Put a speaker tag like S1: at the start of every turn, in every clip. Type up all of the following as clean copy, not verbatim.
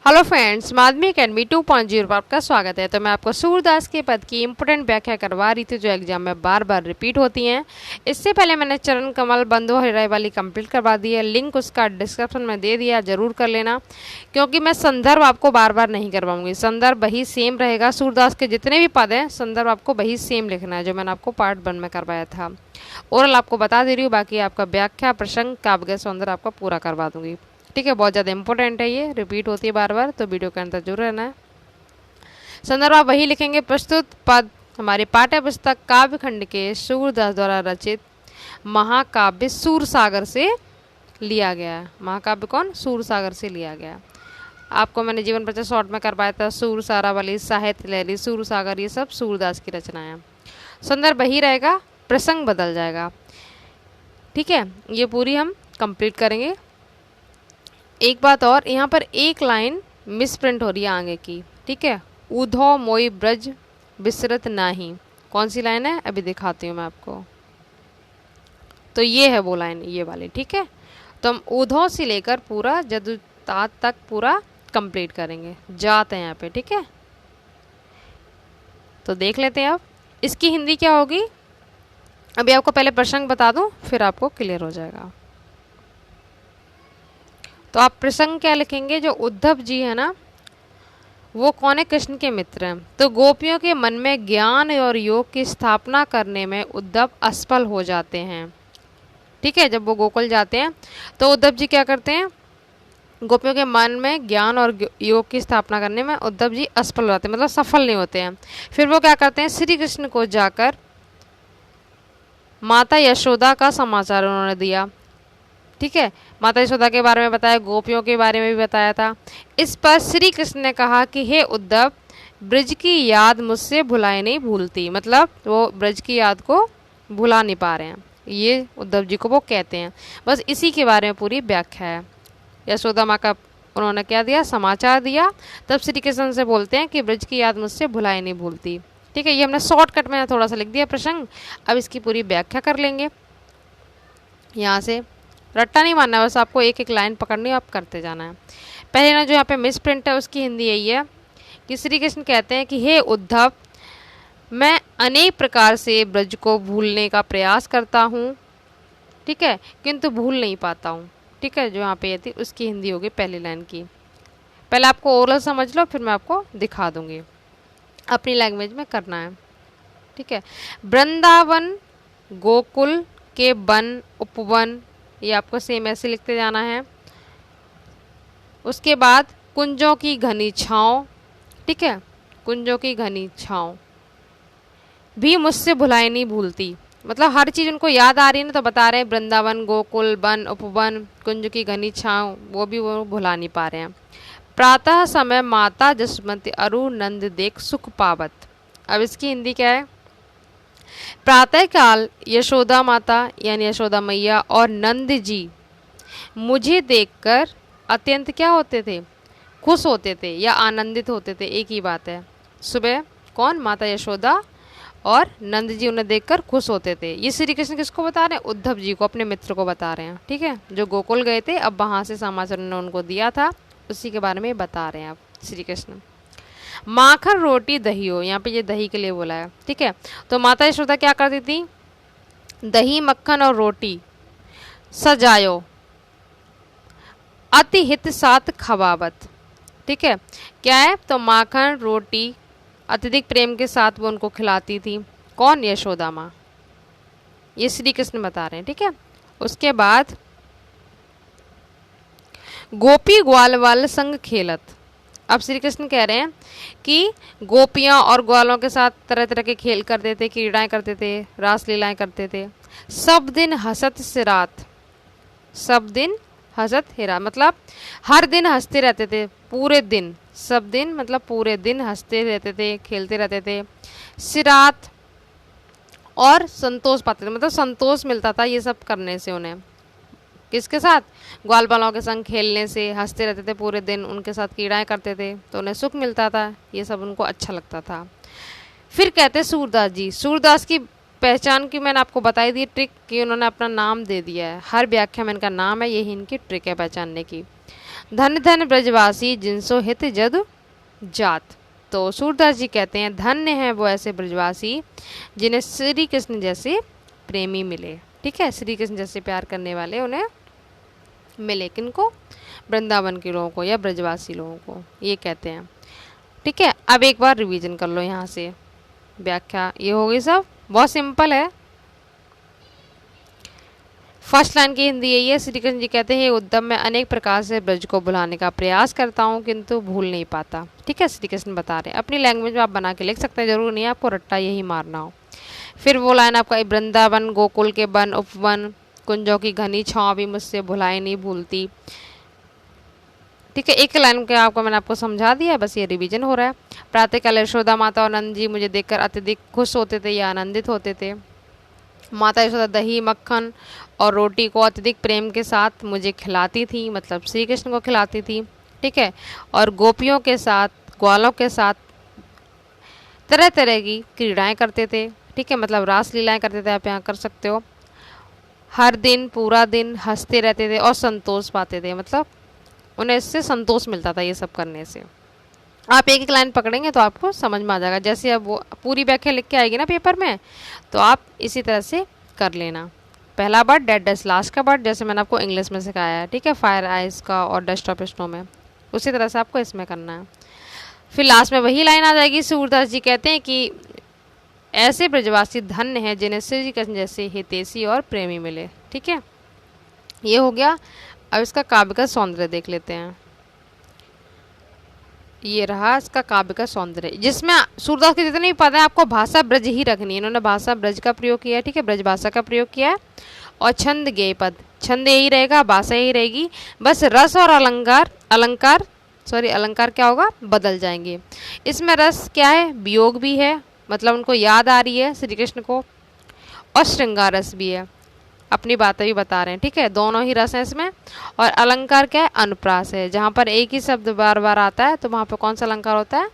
S1: Hello friends, माध्यमिक academy 2.0 पर आपका स्वागत है। तो मैं आपको सूरदास के पद की इंपोर्टेंट व्याख्या करवा रही थी जो एग्जाम में बार बार रिपीट होती हैं। इससे पहले मैंने चरण कमल बंधु हरिराय वाली कंप्लीट करवा दी है, लिंक उसका डिस्क्रिप्शन में दे दिया, जरूर कर लेना क्योंकि मैं संदर्भ आपको बार बार नहीं करवाऊंगी। संदर्भ वही सेम रहेगा, सूरदास के जितने भी पद हैं संदर्भ आपको वही सेम लिखना है जो मैंने आपको पार्ट 1 में करवाया था। ओरल आपको बता दे रही हूँ, बाकी आपका व्याख्या प्रसंग काव्य सौंदर्य आपका पूरा करवा दूंगी। ठीक है, बहुत ज़्यादा इंपॉर्टेंट है, ये रिपीट होती है बार बार, तो वीडियो के अंदर जरूर रहना है। संदर्भ आप वही लिखेंगे। प्रस्तुत पद हमारे पाठ्य पुस्तक काव्य खंड के सूरदास द्वारा रचित महाकाव्य सूरसागर से लिया गया है। महाकाव्य कौन? सूरसागर से लिया गया। आपको मैंने जीवन परिचय शॉर्ट में करवाया था। सूर सारावली, साहित्य लहरी, सूरसागर, ये सब सूरदास की रचनाएं हैं। संदर्भ वही रहेगा, प्रसंग बदल जाएगा। ठीक है, ये पूरी हम कंप्लीट करेंगे। एक बात और, यहाँ पर एक लाइन मिस प्रिंट हो रही है आगे की। ठीक है, उधो मोई ब्रज विसरत नाही, कौन सी लाइन है अभी दिखाती हूँ मैं आपको। तो ये है वो लाइन, ये वाली। ठीक है, तो हम उधो से लेकर पूरा जदुतात तक पूरा कंप्लीट करेंगे। जाते हैं यहाँ पे। ठीक है, तो देख लेते हैं अब इसकी हिंदी क्या होगी। अभी आपको पहले प्रसंग बता दूं, फिर आपको क्लियर हो जाएगा। तो आप प्रसंग क्या लिखेंगे? जो उद्धव जी है ना, वो कौन है? कृष्ण के मित्र हैं। तो गोपियों के मन में ज्ञान और योग की स्थापना करने में उद्धव असफल हो जाते हैं। ठीक है, जब वो गोकुल जाते हैं तो उद्धव जी क्या करते हैं? गोपियों के मन में ज्ञान और योग की स्थापना करने में उद्धव जी असफल हो जाते हैं, मतलब सफल नहीं होते हैं। फिर वो क्या करते हैं? श्री कृष्ण को जाकर माता यशोदा का समाचार उन्होंने दिया। ठीक है, माता यशोदा के बारे में बताया, गोपियों के बारे में भी बताया था। इस पर श्री कृष्ण ने कहा कि हे उद्धव, ब्रज की याद मुझसे भुलाए नहीं भूलती, मतलब वो ब्रज की याद को भुला नहीं पा रहे हैं, ये उद्धव जी को वो कहते हैं। बस इसी के बारे में पूरी व्याख्या है। यशोदा माँ का उन्होंने क्या दिया? समाचार दिया। तब श्री कृष्ण से बोलते हैं कि ब्रज की याद मुझसे भुलाए नहीं भूलती। ठीक है, ये हमने शॉर्टकट में थोड़ा सा लिख दिया प्रसंग। अब इसकी पूरी व्याख्या कर लेंगे। यहाँ से रट्टा नहीं मानना, बस आपको एक एक लाइन पकड़नी है, आप करते जाना है। पहले ना जो यहाँ पे मिस प्रिंट है उसकी हिंदी यही है कि श्री कृष्ण कहते हैं कि हे उद्धव, मैं अनेक प्रकार से ब्रज को भूलने का प्रयास करता हूँ, ठीक है, किंतु भूल नहीं पाता हूँ। ठीक है, जो यहाँ पे थी उसकी हिंदी होगी पहली लाइन की। पहले आपको ओरल समझ लो, फिर मैं आपको दिखा दूंगी, अपनी लैंग्वेज में करना है। ठीक है, वृंदावन गोकुल के वन उपवन, ये आपको सेम ऐसे लिखते जाना है। उसके बाद कुंजों की घनी छाँव, ठीक है, कुंजों की घनी छाँव भी मुझसे भुलाई नहीं भूलती, मतलब हर चीज़ उनको याद आ रही है ना, तो बता रहे हैं वृंदावन गोकुल वन उपवन कुंज की घनी छाँव, वो भी वो भुला नहीं पा रहे हैं। प्रातः समय माता जसमती अरु नंद देख सुख पावत। अब इसकी हिंदी क्या है? प्रातः काल यशोदा माता यानी यशोदा मैया और नंद जी मुझे देखकर अत्यंत क्या होते थे? खुश होते थे या आनंदित होते थे, एक ही बात है। सुबह कौन? माता यशोदा और नंद जी उन्हें देखकर खुश होते थे। ये श्री कृष्ण किसको बता रहे हैं? उद्धव जी को, अपने मित्र को बता रहे हैं। ठीक है, जो गोकुल गए थे, अब वहाँ से समाचार उन्होंने उनको दिया था, उसी के बारे में बता रहे हैं आप श्री कृष्ण। माखन रोटी दही हो, यहाँ पे ये दही के लिए बोला है। ठीक है, तो माता यशोदा क्या करती थी? दही मक्खन और रोटी सजायो अति हित साथ खवावत। ठीक है, क्या है? तो माखन रोटी अत्यधिक प्रेम के साथ वो उनको खिलाती थी। कौन? यशोदा माँ, ये श्री कृष्ण बता रहे हैं। ठीक है, उसके बाद गोपी ग्वाल वाल संग खेलत। अब श्री कृष्ण कह रहे हैं कि गोपियाँ और ग्वालों के साथ तरह तरह के खेल करते थे, क्रीड़ाएं करते थे, रास लीलाएं करते थे। सब दिन हंसत सिरात, सब दिन हंसत हिरा, मतलब हर दिन हंसते रहते थे, पूरे दिन। सब दिन मतलब पूरे दिन हंसते रहते थे, खेलते रहते थे। सिरात और संतोष पाते थे, मतलब संतोष मिलता था ये सब करने से उन्हें। किसके साथ? ग्वाल बालों के संग खेलने से, हंसते रहते थे पूरे दिन, उनके साथ क्रीड़ाएं करते थे तो उन्हें सुख मिलता था, ये सब उनको अच्छा लगता था। फिर कहते सूरदास जी, सूरदास की पहचान की मैंने आपको बताई दी ट्रिक कि उन्होंने अपना नाम दे दिया है, हर व्याख्या में इनका नाम है, यही इनकी ट्रिक है पहचानने की। धन धन ब्रजवासी जिनसो हित जदु जात। तो सूरदास जी कहते हैं धन्य है वो ऐसे ब्रजवासी जिन्हें श्री कृष्ण जैसे प्रेमी मिले। ठीक है, श्री कृष्ण जैसे प्यार करने वाले उन्हें मिले। किनको? वृंदावन के लोगों को या ब्रजवासी लोगों को, ये कहते हैं। ठीक है, अब एक बार रिवीजन कर लो यहाँ से। व्याख्या ये हो गई सब, बहुत सिंपल है। फर्स्ट लाइन की हिंदी यही है। श्री कृष्ण जी कहते हैं उद्यम में अनेक प्रकार से ब्रज को भुलाने का प्रयास करता हूँ किंतु भूल नहीं पाता। ठीक है, श्री कृष्ण बता रहे हैं। अपनी लैंग्वेज में आप बना के लिख सकते हैं, जरूर नहीं है आपको रट्टा यही मारना हो। फिर वो लाइन आपका वृंदावन गोकुल के वन उपवन कुंजों की घनी छाँव भी मुझसे भुलाई नहीं भूलती। ठीक है, एक लाइन के आपको मैंने आपको समझा दिया, बस ये रिवीजन हो रहा है। प्रातःकाल यशोदा माता और नंद जी मुझे देखकर अत्यधिक खुश होते थे या आनंदित होते थे। माता यशोदा दही मक्खन और रोटी को अत्यधिक प्रेम के साथ मुझे खिलाती थी, मतलब श्री कृष्ण को खिलाती थी। ठीक है, और गोपियों के साथ ग्वालों के साथ तरह तरह की क्रीड़ाएं करते थे। ठीक है, मतलब रास लीलाएं करते थे, आप यहाँ कर सकते हो। हर दिन पूरा दिन हंसते रहते थे और संतोष पाते थे, मतलब उन्हें इससे संतोष मिलता था ये सब करने से। आप एक एक लाइन पकड़ेंगे तो आपको समझ में आ जाएगा। जैसे अब वो पूरी व्याख्या लिख के आएगी ना पेपर में, तो आप इसी तरह से कर लेना। पहला वर्ड डेट डस्ट, लास्ट का वर्ड जैसे मैंने आपको इंग्लिश में सिखाया है। ठीक है, फायर आइज का और डस्ट ऑफ स्नो में, उसी तरह से आपको इसमें करना है। फिर लास्ट में वही लाइन आ जाएगी। सूरदास जी कहते हैं कि ऐसे ब्रजवासी धन्य हैं जिन्हें श्री कृष्ण जैसे हितैषी और प्रेमी मिले। ठीक है, ये हो गया। अब इसका काव्य का सौंदर्य देख लेते हैं। ये रहा इसका काव्य का सौंदर्य, जिसमें सूरदास के जितने भी पद हैं आपको भाषा ब्रज ही रखनी है। इन्होंने भाषा ब्रज का प्रयोग किया है। ठीक है, ब्रज भाषा का प्रयोग किया है। और छंद गेय पद, छंद यही रहेगा, भाषा यही रहेगी, बस रस और अलंकार क्या होगा, बदल जाएंगे। इसमें रस क्या है, वियोग भी है, मतलब उनको याद आ रही है श्री कृष्ण को, और श्रृंगार रस भी है, अपनी बातें भी बता रहे हैं। ठीक है, दोनों ही रस हैं इसमें। और अलंकार क्या है, अनुप्रास है। जहाँ पर एक ही शब्द बार बार आता है तो वहाँ पर कौन सा अलंकार होता है,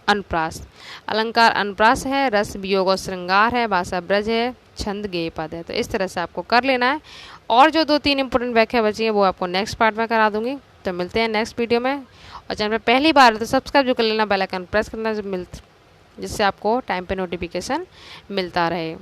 S1: अनुप्रास। अलंकार अनुप्रास है, रस वियोग और श्रृंगार है, भाषा ब्रज है, छंद गेय पद है। तो इस तरह से आपको कर लेना है। और जो 2-3 इंपॉर्टेंट व्याख्या बची है वो आपको नेक्स्ट पार्ट में करा दूंगी। तो मिलते हैं नेक्स्ट वीडियो में। और चैनल पर पहली बार है तो सब्सक्राइब जो कर लेना, बेल आइकन प्रेस करना जिससे आपको टाइम पे नोटिफिकेशन मिलता रहे।